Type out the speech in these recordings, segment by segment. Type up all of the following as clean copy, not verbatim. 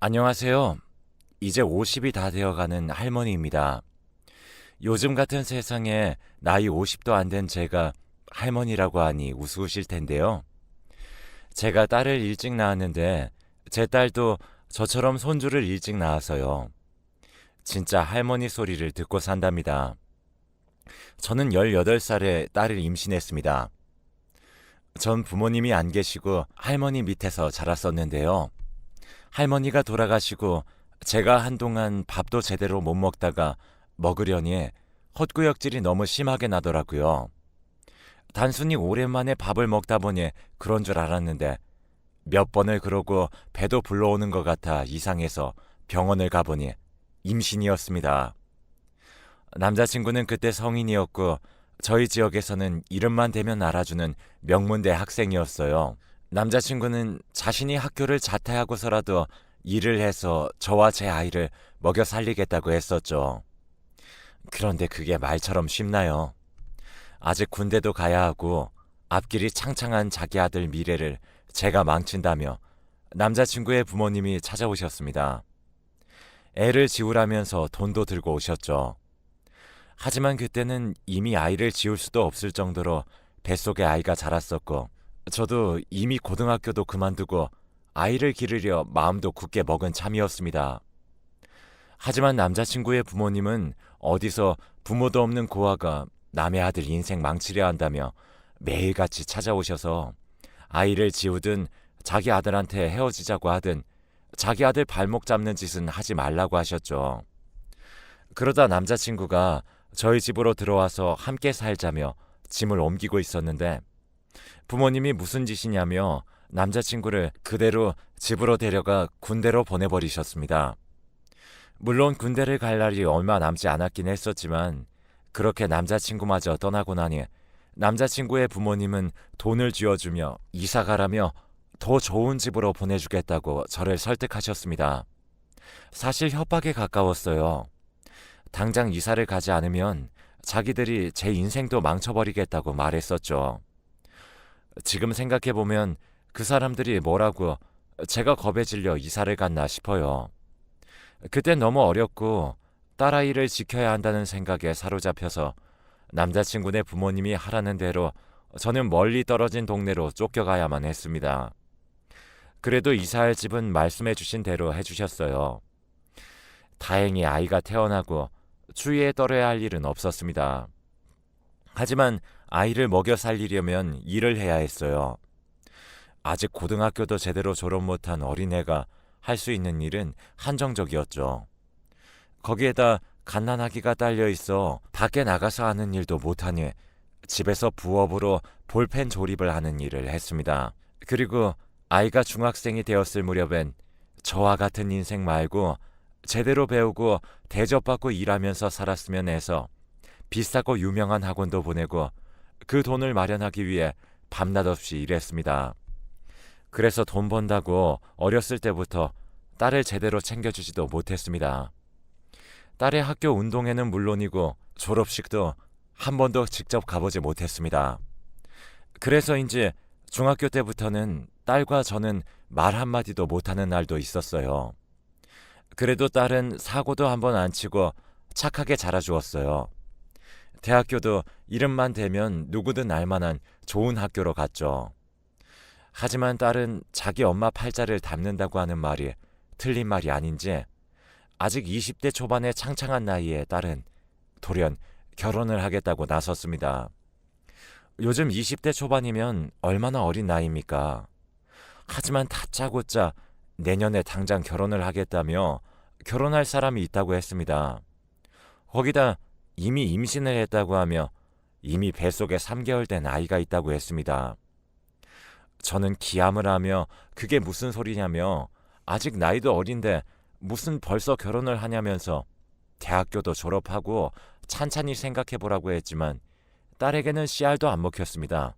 안녕하세요. 이제 50이 다 되어가는 할머니입니다. 요즘 같은 세상에 나이 50도 안 된 제가 할머니라고 하니 우스우실 텐데요. 제가 딸을 일찍 낳았는데 제 딸도 저처럼 손주를 일찍 낳아서요. 진짜 할머니 소리를 듣고 산답니다. 저는 18살에 딸을 임신했습니다. 전 부모님이 안 계시고 할머니 밑에서 자랐었는데요. 할머니가 돌아가시고 제가 한동안 밥도 제대로 못 먹다가 먹으려니 헛구역질이 너무 심하게 나더라고요. 단순히 오랜만에 밥을 먹다 보니 그런 줄 알았는데 몇 번을 그러고 배도 불러오는 것 같아 이상해서 병원을 가보니 임신이었습니다. 남자친구는 그때 성인이었고 저희 지역에서는 이름만 대면 알아주는 명문대 학생이었어요. 남자친구는 자신이 학교를 자퇴하고서라도 일을 해서 저와 제 아이를 먹여 살리겠다고 했었죠. 그런데 그게 말처럼 쉽나요? 아직 군대도 가야 하고 앞길이 창창한 자기 아들 미래를 제가 망친다며 남자친구의 부모님이 찾아오셨습니다. 애를 지우라면서 돈도 들고 오셨죠. 하지만 그때는 이미 아이를 지울 수도 없을 정도로 뱃속에 아이가 자랐었고 저도 이미 고등학교도 그만두고 아이를 기르려 마음도 굳게 먹은 참이었습니다. 하지만 남자친구의 부모님은 어디서 부모도 없는 고아가 남의 아들 인생 망치려 한다며 매일같이 찾아오셔서 아이를 지우든 자기 아들한테 헤어지자고 하든 자기 아들 발목 잡는 짓은 하지 말라고 하셨죠. 그러다 남자친구가 저희 집으로 들어와서 함께 살자며 짐을 옮기고 있었는데 부모님이 무슨 짓이냐며 남자친구를 그대로 집으로 데려가 군대로 보내버리셨습니다. 물론 군대를 갈 날이 얼마 남지 않았긴 했었지만 그렇게 남자친구마저 떠나고 나니 남자친구의 부모님은 돈을 쥐어주며 이사가라며 더 좋은 집으로 보내주겠다고 저를 설득하셨습니다. 사실 협박에 가까웠어요. 당장 이사를 가지 않으면 자기들이 제 인생도 망쳐버리겠다고 말했었죠. 지금 생각해보면 그 사람들이 뭐라고 제가 겁에 질려 이사를 갔나 싶어요. 그땐 너무 어렸고 딸아이를 지켜야 한다는 생각에 사로잡혀서 남자친구네 부모님이 하라는 대로 저는 멀리 떨어진 동네로 쫓겨가야만 했습니다. 그래도 이사할 집은 말씀해 주신 대로 해주셨어요. 다행히 아이가 태어나고 추위에 떨어야 할 일은 없었습니다. 하지만 아이를 먹여 살리려면 일을 해야 했어요. 아직 고등학교도 제대로 졸업 못한 어린애가 할 수 있는 일은 한정적이었죠. 거기에다 갓난아기가 딸려 있어 밖에 나가서 하는 일도 못하니 집에서 부업으로 볼펜 조립을 하는 일을 했습니다. 그리고 아이가 중학생이 되었을 무렵엔 저와 같은 인생 말고 제대로 배우고 대접받고 일하면서 살았으면 해서 비싸고 유명한 학원도 보내고 그 돈을 마련하기 위해 밤낮 없이 일했습니다. 그래서 돈 번다고 어렸을 때부터 딸을 제대로 챙겨주지도 못했습니다. 딸의 학교 운동회는 물론이고 졸업식도 한 번도 직접 가보지 못했습니다. 그래서인지 중학교 때부터는 딸과 저는 말 한마디도 못하는 날도 있었어요. 그래도 딸은 사고도 한 번 안 치고 착하게 자라주었어요. 대학교도 이름만 대면 누구든 알만한 좋은 학교로 갔죠. 하지만 딸은 자기 엄마 팔자를 닮는다고 하는 말이 틀린 말이 아닌지 아직 20대 초반의 창창한 나이에 딸은 돌연 결혼을 하겠다고 나섰습니다. 요즘 20대 초반이면 얼마나 어린 나이입니까? 하지만 다짜고짜 내년에 당장 결혼을 하겠다며 결혼할 사람이 있다고 했습니다. 거기다 이미 임신을 했다고 하며 이미 뱃속에 3개월 된 아이가 있다고 했습니다. 저는 기함을 하며 그게 무슨 소리냐며 아직 나이도 어린데 무슨 벌써 결혼을 하냐면서 대학교도 졸업하고 찬찬히 생각해보라고 했지만 딸에게는 씨알도 안 먹혔습니다.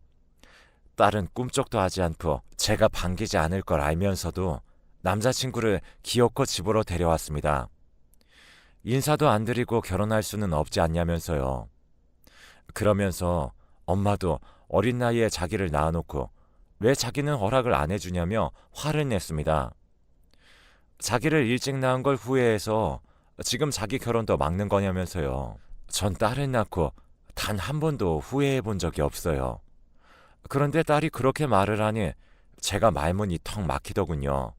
딸은 꿈쩍도 하지 않고 제가 반기지 않을 걸 알면서도 남자친구를 기어코 집으로 데려왔습니다. 인사도 안 드리고 결혼할 수는 없지 않냐면서요. 그러면서 엄마도 어린 나이에 자기를 낳아놓고 왜 자기는 허락을 안 해주냐며 화를 냈습니다. 자기를 일찍 낳은 걸 후회해서 지금 자기 결혼도 막는 거냐면서요. 전 딸을 낳고 단 한 번도 후회해 본 적이 없어요. 그런데 딸이 그렇게 말을 하니 제가 말문이 턱 막히더군요.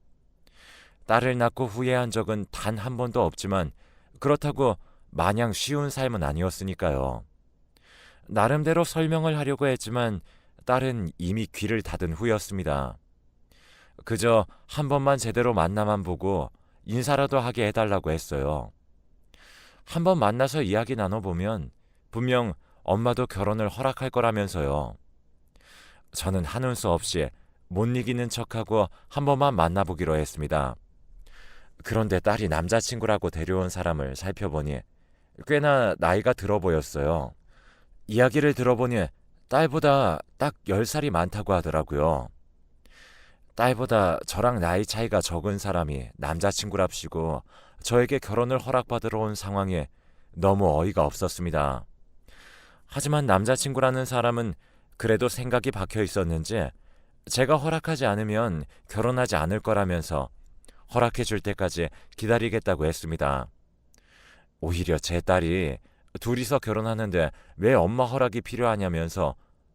딸을 낳고 후회한 적은 단 한 번도 없지만 그렇다고 마냥 쉬운 삶은 아니었으니까요. 나름대로 설명을 하려고 했지만 딸은 이미 귀를 닫은 후였습니다. 그저 한 번만 제대로 만나만 보고 인사라도 하게 해달라고 했어요. 한 번 만나서 이야기 나눠보면 분명 엄마도 결혼을 허락할 거라면서요. 저는 하는 수 없이 못 이기는 척하고 한 번만 만나보기로 했습니다. 그런데 딸이 남자친구라고 데려온 사람을 살펴보니 꽤나 나이가 들어 보였어요. 이야기를 들어보니 딸보다 딱 10살이 많다고 하더라고요. 딸보다 저랑 나이 차이가 적은 사람이 남자친구랍시고 저에게 결혼을 허락받으러 온 상황에 너무 어이가 없었습니다. 하지만 남자친구라는 사람은 그래도 생각이 박혀 있었는지 제가 허락하지 않으면 결혼하지 않을 거라면서 허락해 줄 때까지 기다리겠다고 했습니다. 오히려 제 딸이 둘이서 결혼하는데 왜 엄마 허락이 필요하냐면서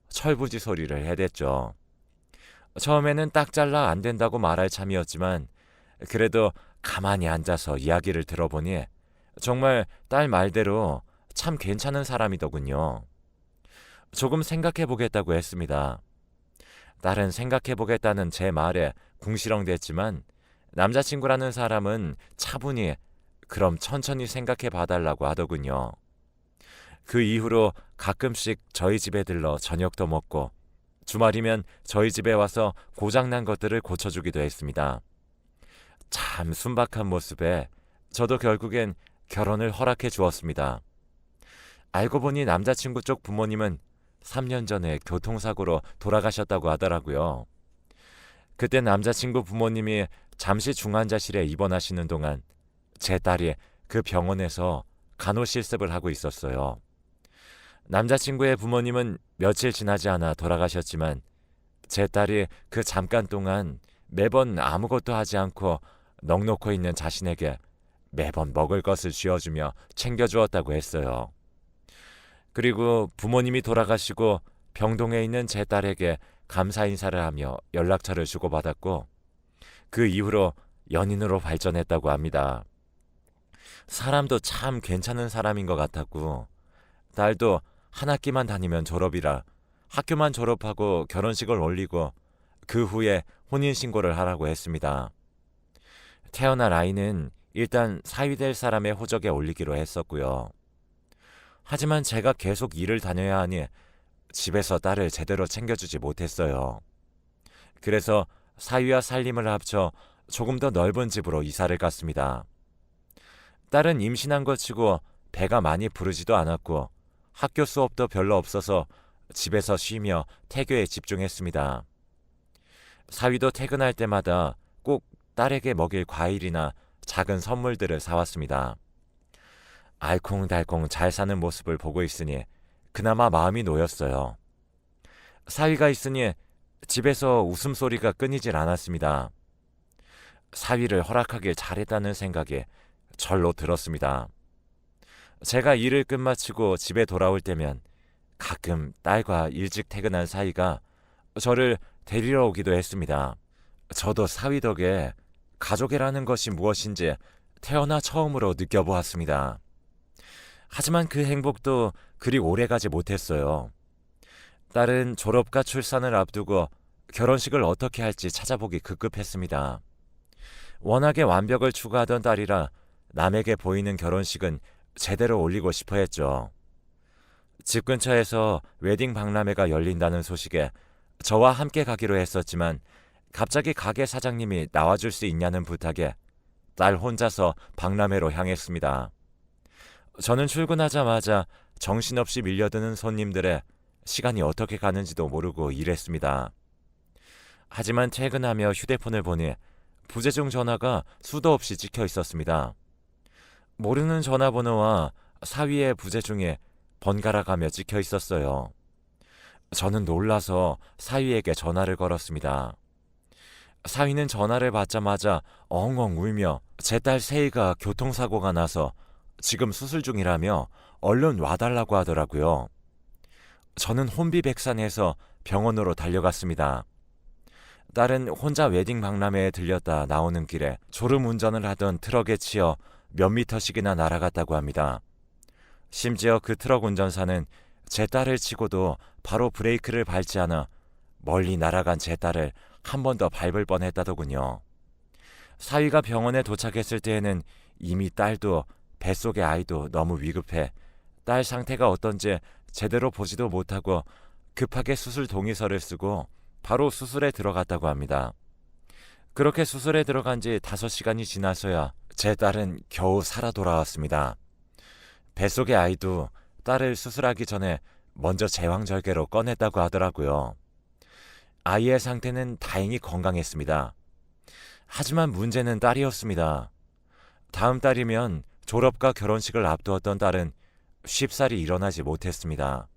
철부지 소리를 해댔죠. 처음에는 딱 잘라 안 된다고 말할 참이었지만 그래도 가만히 앉아서 이야기를 들어보니 정말 딸 말대로 참 괜찮은 사람이더군요. 조금 생각해 보겠다고 했습니다. 딸은 생각해 보겠다는 제 말에 궁시렁댔지만 남자친구라는 사람은 차분히 그럼 천천히 생각해 봐달라고 하더군요. 그 이후로 가끔씩 저희 집에 들러 저녁도 먹고 주말이면 저희 집에 와서 고장난 것들을 고쳐주기도 했습니다. 참 순박한 모습에 저도 결국엔 결혼을 허락해 주었습니다. 알고 보니 남자친구 쪽 부모님은 3년 전에 교통사고로 돌아가셨다고 하더라고요. 그때 남자친구 부모님이 잠시 중환자실에 입원하시는 동안 제 딸이 그 병원에서 간호실습을 하고 있었어요. 남자친구의 부모님은 며칠 지나지 않아 돌아가셨지만 제 딸이 그 잠깐 동안 매번 아무것도 하지 않고 넋놓고 있는 자신에게 매번 먹을 것을 쥐어주며 챙겨주었다고 했어요. 그리고 부모님이 돌아가시고 병동에 있는 제 딸에게 감사 인사를 하며 연락처를 주고받았고 그 이후로 연인으로 발전했다고 합니다. 사람도 참 괜찮은 사람인 것 같았고 딸도 한 학기만 다니면 졸업이라 학교만 졸업하고 결혼식을 올리고 그 후에 혼인신고를 하라고 했습니다. 태어날 아이는 일단 사위될 사람의 호적에 올리기로 했었고요. 하지만 제가 계속 일을 다녀야 하니 집에서 딸을 제대로 챙겨주지 못했어요. 그래서 사위와 살림을 합쳐 조금 더 넓은 집으로 이사를 갔습니다. 딸은 임신한 것 치고 배가 많이 부르지도 않았고 학교 수업도 별로 없어서 집에서 쉬며 태교에 집중했습니다. 사위도 퇴근할 때마다 꼭 딸에게 먹일 과일이나 작은 선물들을 사왔습니다. 알콩달콩 잘 사는 모습을 보고 있으니 그나마 마음이 놓였어요. 사위가 있으니 집에서 웃음소리가 끊이질 않았습니다. 사위를 허락하길 잘했다는 생각이 절로 들었습니다. 제가 일을 끝마치고 집에 돌아올 때면 가끔 딸과 일찍 퇴근한 사위가 저를 데리러 오기도 했습니다. 저도 사위 덕에 가족이라는 것이 무엇인지 태어나 처음으로 느껴보았습니다. 하지만 그 행복도 그리 오래가지 못했어요. 딸은 졸업과 출산을 앞두고 결혼식을 어떻게 할지 찾아보기 급급했습니다. 워낙에 완벽을 추구하던 딸이라 남에게 보이는 결혼식은 제대로 올리고 싶어 했죠. 집 근처에서 웨딩 박람회가 열린다는 소식에 저와 함께 가기로 했었지만 갑자기 가게 사장님이 나와줄 수 있냐는 부탁에 딸 혼자서 박람회로 향했습니다. 저는 출근하자마자 정신없이 밀려드는 손님들의 시간이 어떻게 가는지도 모르고 일했습니다. 하지만 퇴근하며 휴대폰을 보니 부재중 전화가 수도 없이 찍혀 있었습니다. 모르는 전화번호와 사위의 부재중에 번갈아가며 찍혀 있었어요. 저는 놀라서 사위에게 전화를 걸었습니다. 사위는 전화를 받자마자 엉엉 울며 제 딸 세희가 교통사고가 나서 지금 수술 중이라며 얼른 와달라고 하더라고요. 저는 혼비백산해서 병원으로 달려갔습니다. 딸은 혼자 웨딩 박람회에 들렸다 나오는 길에 졸음 운전을 하던 트럭에 치여 몇 미터씩이나 날아갔다고 합니다. 심지어 그 트럭 운전사는 제 딸을 치고도 바로 브레이크를 밟지 않아 멀리 날아간 제 딸을 한 번 더 밟을 뻔했다더군요. 사위가 병원에 도착했을 때에는 이미 딸도 뱃속의 아이도 너무 위급해 딸 상태가 어떤지 제대로 보지도 못하고 급하게 수술 동의서를 쓰고 바로 수술에 들어갔다고 합니다. 그렇게 수술에 들어간 지 5시간이 지나서야 제 딸은 겨우 살아 돌아왔습니다. 뱃속의 아이도 딸을 수술하기 전에 먼저 제왕절개로 꺼냈다고 하더라고요. 아이의 상태는 다행히 건강했습니다. 하지만 문제는 딸이었습니다. 다음 달이면 졸업과 결혼식을 앞두었던 딸은 쉽사리 일어나지 못했습니다.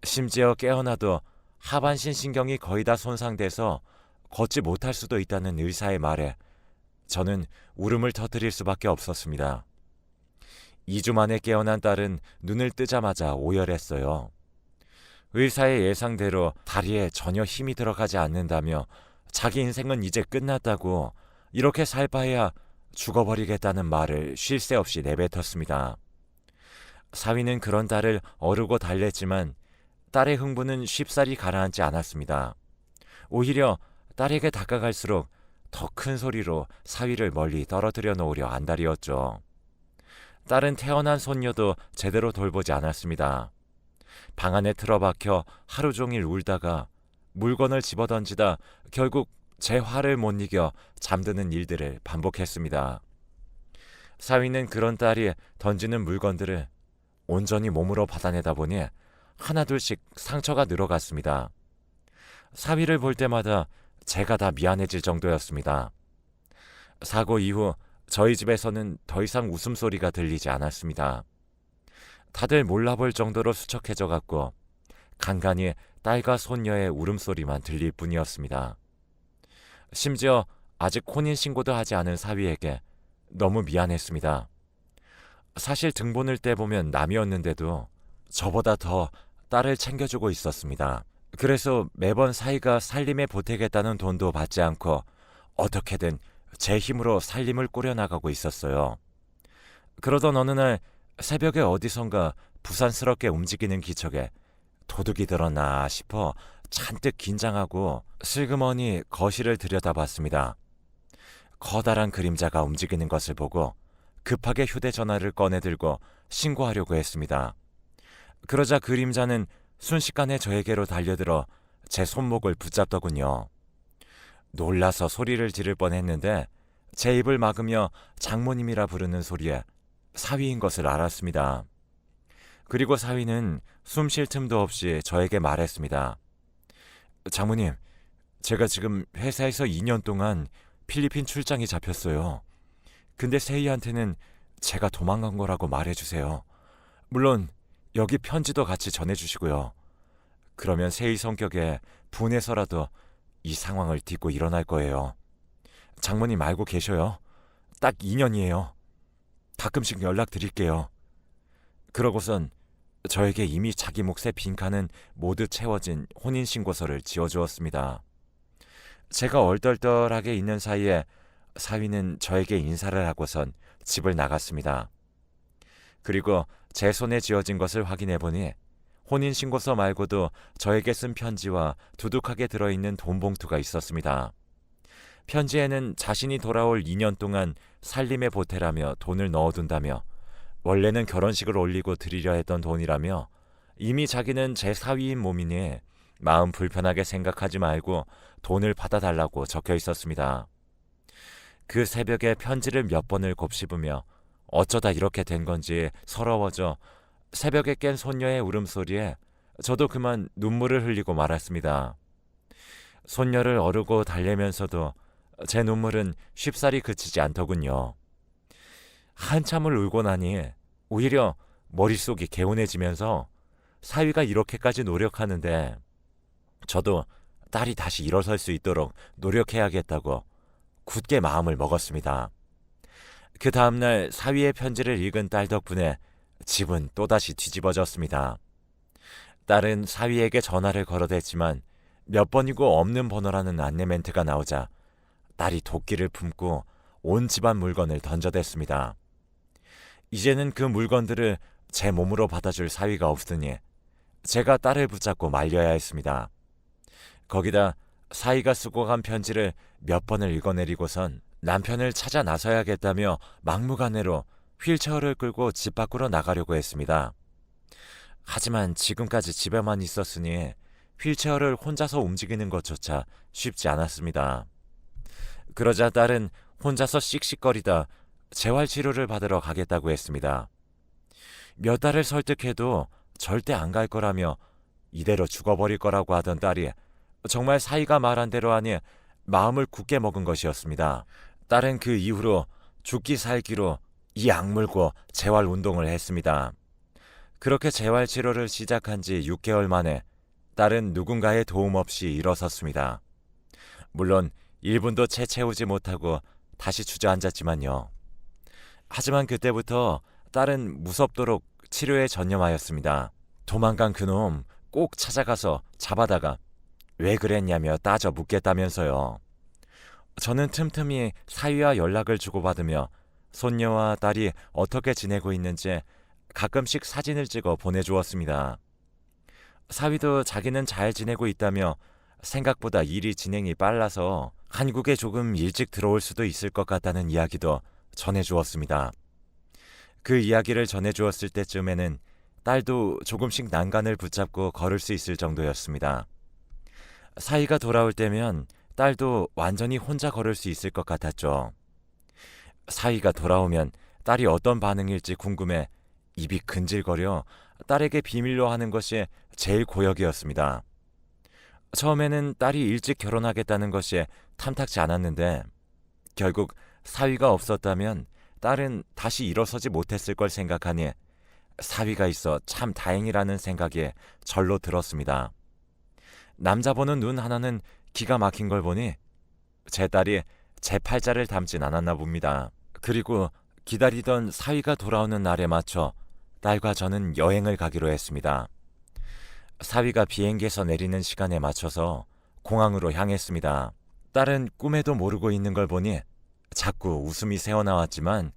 심지어 깨어나도 하반신 신경이 거의 다 손상돼서 걷지 못할 수도 있다는 의사의 말에 저는 울음을 터뜨릴 수밖에 없었습니다. 2주 만에 깨어난 딸은 눈을 뜨자마자 오열했어요. 의사의 예상대로 다리에 전혀 힘이 들어가지 않는다며 자기 인생은 이제 끝났다고 이렇게 살 바에야 죽어버리겠다는 말을 쉴 새 없이 내뱉었습니다. 사위는 그런 딸을 어르고 달랬지만 딸의 흥분은 쉽사리 가라앉지 않았습니다. 오히려 딸에게 다가갈수록 더 큰 소리로 사위를 멀리 떨어뜨려 놓으려 안달이었죠. 딸은 태어난 손녀도 제대로 돌보지 않았습니다. 방 안에 틀어박혀 하루 종일 울다가 물건을 집어던지다 결국 제 화를 못 이겨 잠드는 일들을 반복했습니다. 사위는 그런 딸이 던지는 물건들을 온전히 몸으로 받아내다 보니 하나둘씩 상처가 늘어갔습니다. 사위를 볼 때마다 제가 다 미안해질 정도였습니다. 사고 이후 저희 집에서는 더 이상 웃음소리가 들리지 않았습니다. 다들 몰라볼 정도로 수척해져 갔고 간간히 딸과 손녀의 울음소리만 들릴 뿐이었습니다. 심지어 아직 혼인신고도 하지 않은 사위에게 너무 미안했습니다. 사실 등본을 떼보면 남이었는데도 저보다 더 딸을 챙겨주고 있었습니다. 그래서 매번 사위가 살림에 보태겠다는 돈도 받지 않고 어떻게든 제 힘으로 살림을 꾸려나가고 있었어요. 그러던 어느 날 새벽에 어디선가 부산스럽게 움직이는 기척에 도둑이 들었나 싶어 잔뜩 긴장하고 슬그머니 거실을 들여다봤습니다. 커다란 그림자가 움직이는 것을 보고 급하게 휴대전화를 꺼내들고 신고하려고 했습니다. 그러자 그림자는 순식간에 저에게로 달려들어 제 손목을 붙잡더군요. 놀라서 소리를 지를 뻔했는데 제 입을 막으며 장모님이라 부르는 소리에 사위인 것을 알았습니다. 그리고 사위는 숨 쉴 틈도 없이 저에게 말했습니다. 장모님, 제가 지금 회사에서 2년 동안 필리핀 출장이 잡혔어요. 근데 세희한테는 제가 도망간 거라고 말해주세요. 물론 여기 편지도 같이 전해주시고요. 그러면 세희 성격에 분해서라도 이 상황을 딛고 일어날 거예요. 장모님 알고 계셔요. 딱 2년이에요. 가끔씩 연락드릴게요. 그러고선 저에게 이미 자기 몫의 빈칸은 모두 채워진 혼인신고서를 지어주었습니다. 제가 얼떨떨하게 있는 사이에 사위는 저에게 인사를 하고선 집을 나갔습니다. 그리고 제 손에 쥐어진 것을 확인해보니 혼인신고서 말고도 저에게 쓴 편지와 두둑하게 들어있는 돈 봉투가 있었습니다. 편지에는 자신이 돌아올 2년 동안 살림에 보태라며 돈을 넣어둔다며 원래는 결혼식을 올리고 드리려 했던 돈이라며 이미 자기는 제 사위인 몸이니 마음 불편하게 생각하지 말고 돈을 받아달라고 적혀 있었습니다. 그 새벽에 편지를 몇 번을 곱씹으며 어쩌다 이렇게 된 건지 서러워져 새벽에 깬 손녀의 울음소리에 저도 그만 눈물을 흘리고 말았습니다. 손녀를 어르고 달래면서도 제 눈물은 쉽사리 그치지 않더군요. 한참을 울고 나니 오히려 머릿속이 개운해지면서 사위가 이렇게까지 노력하는데 저도 딸이 다시 일어설 수 있도록 노력해야겠다고 굳게 마음을 먹었습니다. 그 다음날 사위의 편지를 읽은 딸 덕분에 집은 또다시 뒤집어졌습니다. 딸은 사위에게 전화를 걸어댔지만 몇 번이고 없는 번호라는 안내 멘트가 나오자 딸이 도끼를 품고 온 집안 물건을 던져댔습니다. 이제는 그 물건들을 제 몸으로 받아줄 사위가 없으니 제가 딸을 붙잡고 말려야 했습니다. 거기다 사위가 쓰고 간 편지를 몇 번을 읽어내리고선 남편을 찾아 나서야겠다며 막무가내로 휠체어를 끌고 집 밖으로 나가려고 했습니다. 하지만 지금까지 집에만 있었으니 휠체어를 혼자서 움직이는 것조차 쉽지 않았습니다. 그러자 딸은 혼자서 씩씩거리다 재활치료를 받으러 가겠다고 했습니다. 몇 달을 설득해도 절대 안 갈 거라며 이대로 죽어버릴 거라고 하던 딸이 정말 사위가 말한 대로 하니 마음을 굳게 먹은 것이었습니다. 딸은 그 이후로 죽기 살기로 이 악물고 재활 운동을 했습니다. 그렇게 재활 치료를 시작한 지 6개월 만에 딸은 누군가의 도움 없이 일어섰습니다. 물론 1분도 채 채우지 못하고 다시 주저앉았지만요. 하지만 그때부터 딸은 무섭도록 치료에 전념하였습니다. 도망간 그놈 꼭 찾아가서 잡아다가 왜 그랬냐며 따져 묻겠다면서요. 저는 틈틈이 사위와 연락을 주고받으며 손녀와 딸이 어떻게 지내고 있는지 가끔씩 사진을 찍어 보내주었습니다. 사위도 자기는 잘 지내고 있다며 생각보다 일이 진행이 빨라서 한국에 조금 일찍 들어올 수도 있을 것 같다는 이야기도 전해주었습니다. 그 이야기를 전해주었을 때쯤에는 딸도 조금씩 난간을 붙잡고 걸을 수 있을 정도였습니다. 사위가 돌아올 때면 딸도 완전히 혼자 걸을 수 있을 것 같았죠. 사위가 돌아오면 딸이 어떤 반응일지 궁금해 입이 근질거려 딸에게 비밀로 하는 것이 제일 고역이었습니다. 처음에는 딸이 일찍 결혼하겠다는 것이 탐탁지 않았는데 결국 사위가 없었다면 딸은 다시 일어서지 못했을 걸 생각하니 사위가 있어 참 다행이라는 생각이 절로 들었습니다. 남자 보는 눈 하나는 기가 막힌 걸 보니 제 딸이 제 팔자를 닮진 않았나 봅니다. 그리고 기다리던 사위가 돌아오는 날에 맞춰 딸과 저는 여행을 가기로 했습니다. 사위가 비행기에서 내리는 시간에 맞춰서 공항으로 향했습니다. 딸은 꿈에도 모르고 있는 걸 보니 자꾸 웃음이 새어나왔지만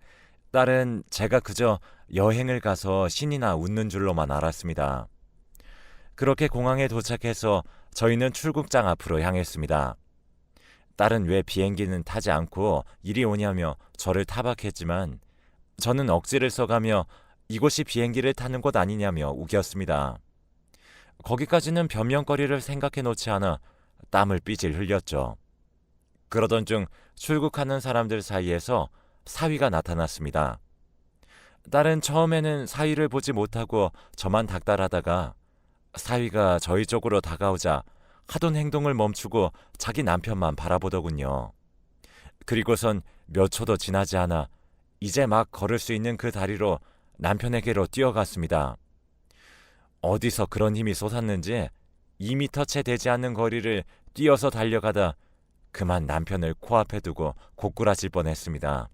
딸은 제가 그저 여행을 가서 신이나 웃는 줄로만 알았습니다. 그렇게 공항에 도착해서 저희는 출국장 앞으로 향했습니다. 딸은 왜 비행기는 타지 않고 이리 오냐며 저를 타박했지만 저는 억지를 써가며 이곳이 비행기를 타는 곳 아니냐며 우겼습니다. 거기까지는 변명거리를 생각해 놓지 않아 땀을 삐질 흘렸죠. 그러던 중 출국하는 사람들 사이에서 사위가 나타났습니다. 딸은 처음에는 사위를 보지 못하고 저만 닥달하다가 사위가 저희 쪽으로 다가오자 하던 행동을 멈추고 자기 남편만 바라보더군요. 그리고선 몇 초도 지나지 않아 이제 막 걸을 수 있는 그 다리로 남편에게로 뛰어갔습니다. 어디서 그런 힘이 솟았는지 2미터 채 되지 않는 거리를 뛰어서 달려가다 그만 남편을 코앞에 두고 고꾸라질 뻔했습니다.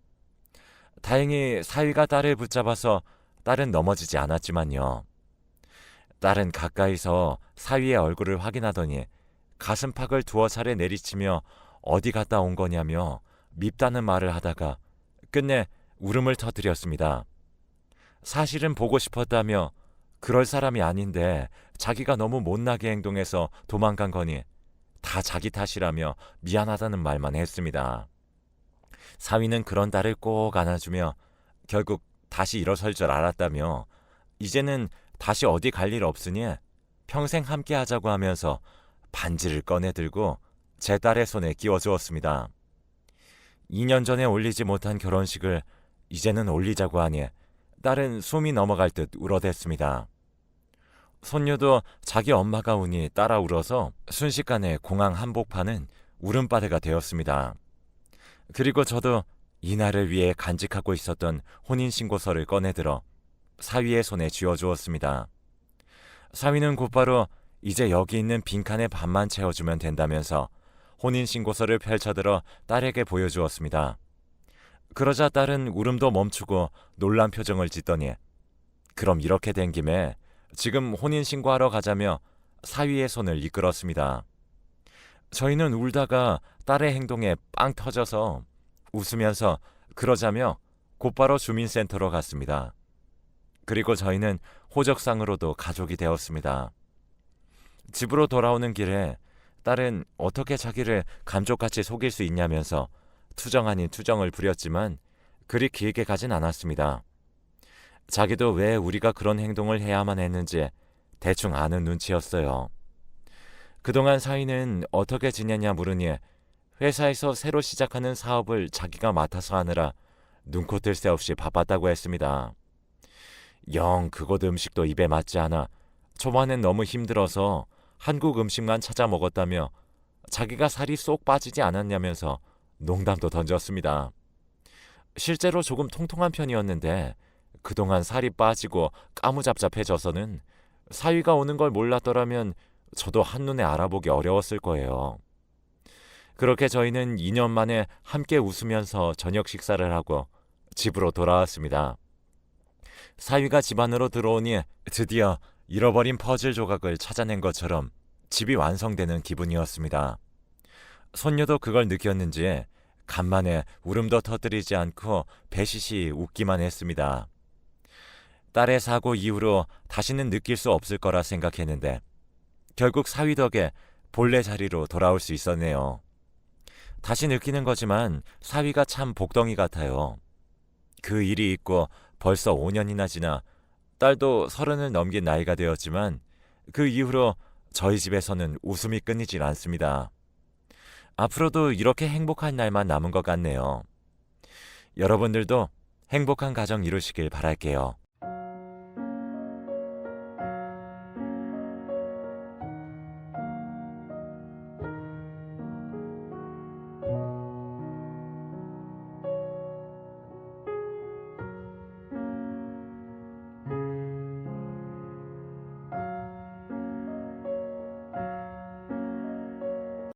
다행히 사위가 딸을 붙잡아서 딸은 넘어지지 않았지만요. 딸은 가까이서 사위의 얼굴을 확인하더니 가슴팍을 두어 차례 내리치며 어디 갔다 온 거냐며 밉다는 말을 하다가 끝내 울음을 터뜨렸습니다. 사실은 보고 싶었다며 그럴 사람이 아닌데 자기가 너무 못나게 행동해서 도망간 거니 다 자기 탓이라며 미안하다는 말만 했습니다. 사위는 그런 딸을 꼭 안아주며 결국 다시 일어설 줄 알았다며 이제는 다시 어디 갈 일 없으니 평생 함께 하자고 하면서 반지를 꺼내들고 제 딸의 손에 끼워주었습니다. 2년 전에 올리지 못한 결혼식을 이제는 올리자고 하니 딸은 숨이 넘어갈 듯 울어댔습니다. 손녀도 자기 엄마가 우니 따라 울어서 순식간에 공항 한복판은 울음바다가 되었습니다. 그리고 저도 이날을 위해 간직하고 있었던 혼인신고서를 꺼내들어 사위의 손에 쥐어주었습니다. 사위는 곧바로 이제 여기 있는 빈칸에 반만 채워주면 된다면서 혼인신고서를 펼쳐들어 딸에게 보여주었습니다. 그러자 딸은 울음도 멈추고 놀란 표정을 짓더니 그럼 이렇게 된 김에 지금 혼인신고하러 가자며 사위의 손을 이끌었습니다. 저희는 울다가 딸의 행동에 빵 터져서 웃으면서 그러자며 곧바로 주민센터로 갔습니다. 그리고 저희는 호적상으로도 가족이 되었습니다. 집으로 돌아오는 길에 딸은 어떻게 자기를 감쪽같이 속일 수 있냐면서 투정 아닌 투정을 부렸지만 그리 길게 가진 않았습니다. 자기도 왜 우리가 그런 행동을 해야만 했는지 대충 아는 눈치였어요. 그동안 사위는 어떻게 지내냐 물으니 회사에서 새로 시작하는 사업을 자기가 맡아서 하느라 눈코 뜰 새 없이 바빴다고 했습니다. 영 그곳 음식도 입에 맞지 않아 초반엔 너무 힘들어서 한국 음식만 찾아 먹었다며 자기가 살이 쏙 빠지지 않았냐면서 농담도 던졌습니다. 실제로 조금 통통한 편이었는데 그동안 살이 빠지고 까무잡잡해져서는 사위가 오는 걸 몰랐더라면 저도 한눈에 알아보기 어려웠을 거예요. 그렇게 저희는 2년 만에 함께 웃으면서 저녁 식사를 하고 집으로 돌아왔습니다. 사위가 집 안으로 들어오니 드디어 잃어버린 퍼즐 조각을 찾아낸 것처럼 집이 완성되는 기분이었습니다. 손녀도 그걸 느꼈는지 간만에 울음도 터뜨리지 않고 배시시 웃기만 했습니다. 딸의 사고 이후로 다시는 느낄 수 없을 거라 생각했는데 결국 사위 덕에 본래 자리로 돌아올 수 있었네요. 다시 느끼는 거지만 사위가 참 복덩이 같아요. 그 일이 있고 벌써 5년이나 지나 딸도 30을 넘긴 나이가 되었지만 그 이후로 저희 집에서는 웃음이 끊이질 않습니다. 앞으로도 이렇게 행복한 날만 남은 것 같네요. 여러분들도 행복한 가정 이루시길 바랄게요.